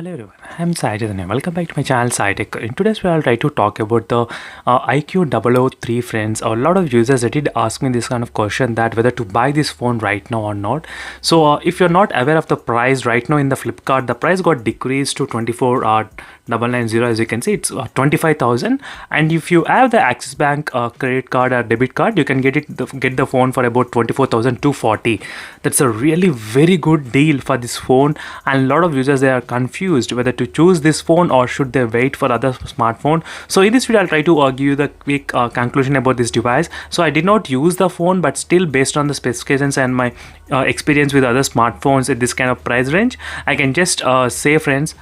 Hello everyone, I'm Sai Chaitanya. Welcome back to my channel SciTech. In today's video, I'll try to talk about the iQOO3 friends. A lot of users did ask me this kind of question that whether to buy this phone right now or not. So if you're not aware of the price right now in the Flipkart, the price got decreased to 24,990. As you can see, it's 25,000. And if you have the Axis Bank credit card or debit card, you can get the phone for about 24,240. That's a really very good deal for this phone, and a lot of users, they are confused whether to choose this phone or should they wait for other smartphone. So in this video, I'll try to give you the quick conclusion about this device. So I did not use the phone, but still based on the specifications and my experience with other smartphones at this kind of price range, I can just say, friends,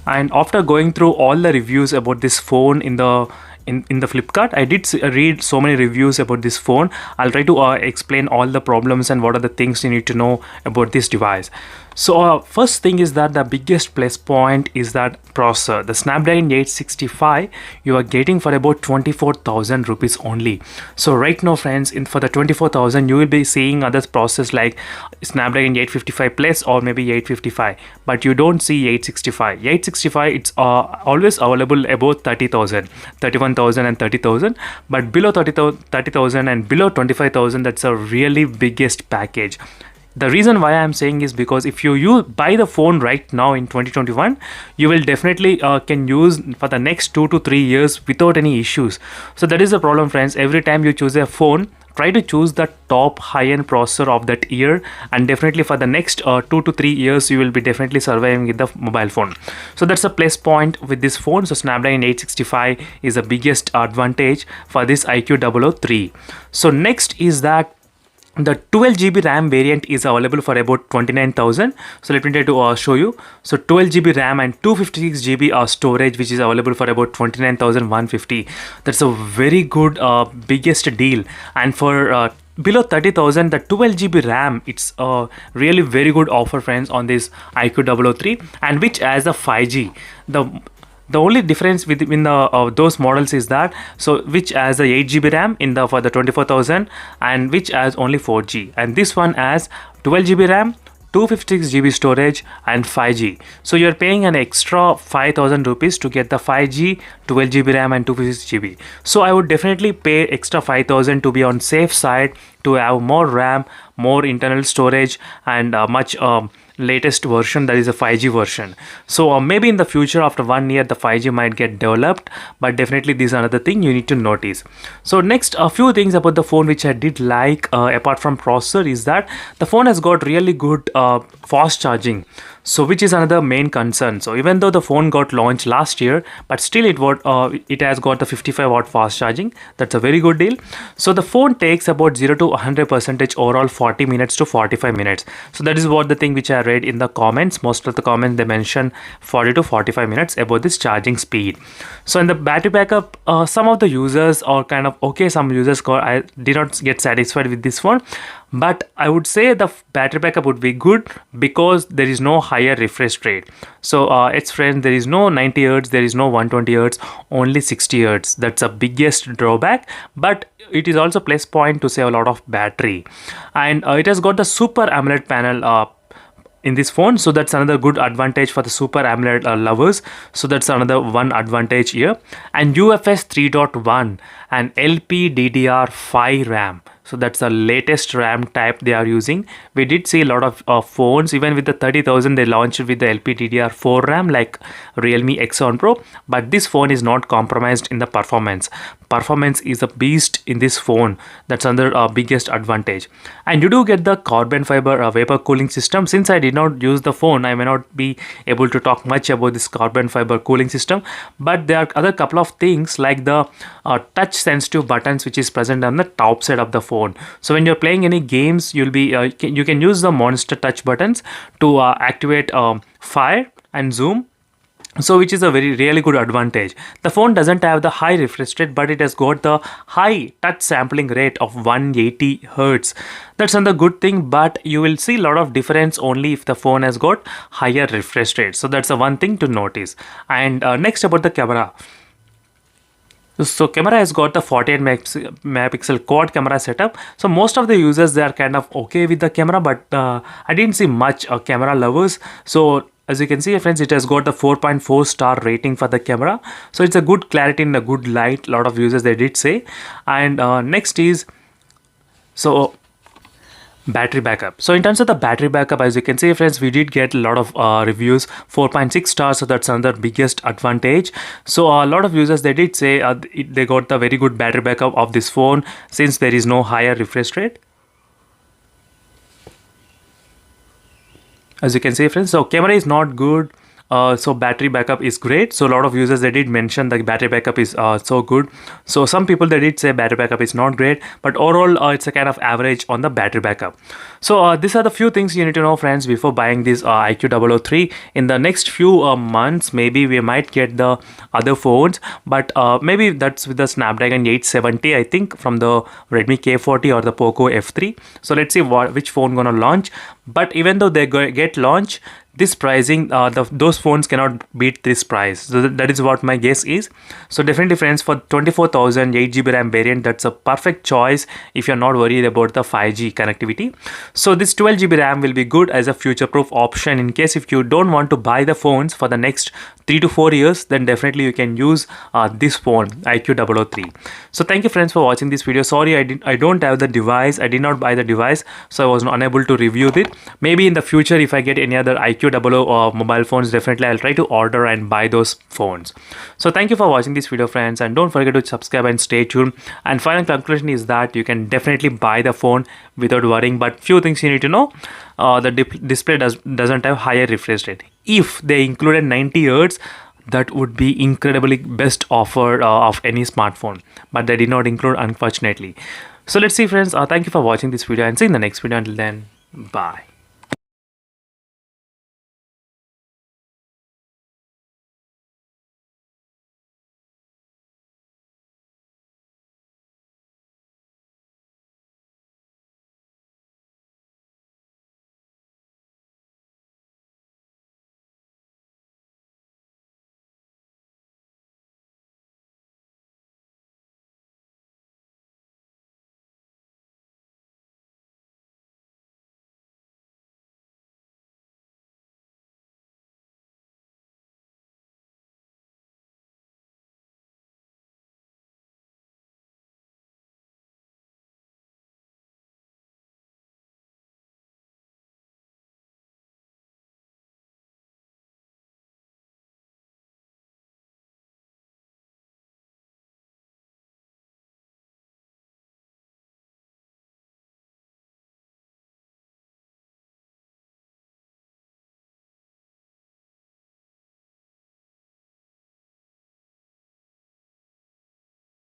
and after going through all the reviews about this phone in the Flipkart, I did read so many reviews about this phone. I'll try to explain all the problems and what are the things you need to know about this device. So first thing is that the biggest plus point is that processor, the Snapdragon 865, you are getting for about 24,000 rupees only. So right now, friends, for the 24,000, you will be seeing other processors like Snapdragon 855 plus or maybe 855, but you don't see 865. 865, it's always available above 30,000, 31,000 and 30,000, but below 30,000 and below 25,000, that's a really biggest package. The reason why I'm saying is because if you buy the phone right now in 2021, you will definitely can use for the next 2 to 3 years without any issues. So that is the problem, friends. Every time you choose a phone, try to choose the top high-end processor of that year, and definitely for the next 2 to 3 years you will be definitely surviving with the mobile phone. So that's a plus point with this phone. So Snapdragon 865 is the biggest advantage for this iQOO3. So next is that the 12GB RAM variant is available for about 29,000. So let me try to show you. So 12GB RAM and 256GB storage, which is available for about 29,150. That's a very good biggest deal. And for below 30,000, the 12GB RAM, it's a really very good offer, friends, on this iQOO3, and which has a 5G. The only difference within the those models is that, so which has a 8GB RAM for the 24,000, and which has only 4G, and this one has 12GB RAM, 256GB storage and 5G. So you're paying an extra 5,000 rupees to get the 5G, 12GB RAM and 256GB. So I would definitely pay extra 5,000 to be on safe side, to have more RAM, more internal storage, and much latest version, that is a 5G version. So maybe in the future after 1 year the 5G might get developed, but definitely this is another thing you need to notice. So next, a few things about the phone which I did like apart from processor is that the phone has got really good fast charging, so which is another main concern. So even though the phone got launched last year, but still it has got the 55-watt fast charging. That's a very good deal. So the phone takes about 0 to 100% overall 40 minutes to 45 minutes. So that is what the thing which I read in the comments. Most of the comments, they mention 40 to 45 minutes about this charging speed. So in the battery backup, some of the users are kind of okay. Some users I did not get satisfied with this one, but I would say the battery backup would be good because there is no higher refresh rate. So it's, friends, there is no 90 Hz, there is no 120 Hz, only 60 Hz. That's a biggest drawback, but it is also plus point to save a lot of battery. And it has got the Super AMOLED panel in this phone, so that's another good advantage for the Super AMOLED lovers. So that's another one advantage here. And UFS 3.1 and LPDDR5 RAM. So that's the latest RAM type they are using. We did see a lot of phones, even with the 30,000, they launched with the LPDDR4 RAM like Realme X7 Pro, but this phone is not compromised in the performance. Performance is a beast in this phone. That's another biggest advantage. And you do get the carbon fiber vapor cooling system. Since I did not use the phone, I may not be able to talk much about this carbon fiber cooling system, but there are other couple of things like the touch sensitive buttons which is present on the top side of the phone. So when you're playing any games, you'll be you can use the monster touch buttons to activate fire and zoom, so which is a really good advantage. The phone doesn't have the high refresh rate, but it has got the high touch sampling rate of 180 Hz. That's another good thing, but you will see a lot of difference only if the phone has got higher refresh rate. So that's the one thing to notice. And next, about the camera. So camera has got the 48 megapixel quad camera setup. So most of the users, they are kind of okay with the camera, but I didn't see much camera lovers. So As you can see friends, it has got the 4.4 star rating for the camera, so it's a good clarity and a good light. A lot of users they did say. And next is, so battery backup. So in terms of the battery backup, as you can see friends, we did get a lot of reviews, 4.6 stars, so that's another biggest advantage. So a lot of users they did say they got the very good battery backup of this phone since there is no higher refresh rate. As you can see friends, so camera is not good, so battery backup is great. So a lot of users they did mention the battery backup is so good. So some people they did say battery backup is not great, but overall it's a kind of average on the battery backup. So these are the few things you need to know friends before buying this iQOO 003. In the next few months maybe we might get the other phones, but maybe that's with the Snapdragon 870 I think from the Redmi K40 or the Poco F3. So let's see which phone gonna launch. But even though they get launch, this pricing, those phones cannot beat this price. So that is what my guess is. So definitely friends, for 24,000 8GB RAM variant, that's a perfect choice if you're not worried about the 5G connectivity. So this 12GB RAM will be good as a future-proof option in case if you don't want to buy the phones for the next 3 to 4 years, then definitely you can use this phone iQOO 003. So thank you friends for watching this video. Sorry I don't have the device, I did not buy the device, so I was unable to review it. Maybe in the future if I get any other iQOO mobile phones, definitely I'll try to order and buy those phones. So thank you for watching this video friends, and don't forget to subscribe and stay tuned. And final conclusion is that you can definitely buy the phone without worrying, but few things you need to know. The display doesn't have higher refresh rate. If they included 90 Hz, that would be incredibly best offer of any smartphone, but they did not include unfortunately. So let's see friends, thank you for watching this video and see you in the next video. Until then, bye.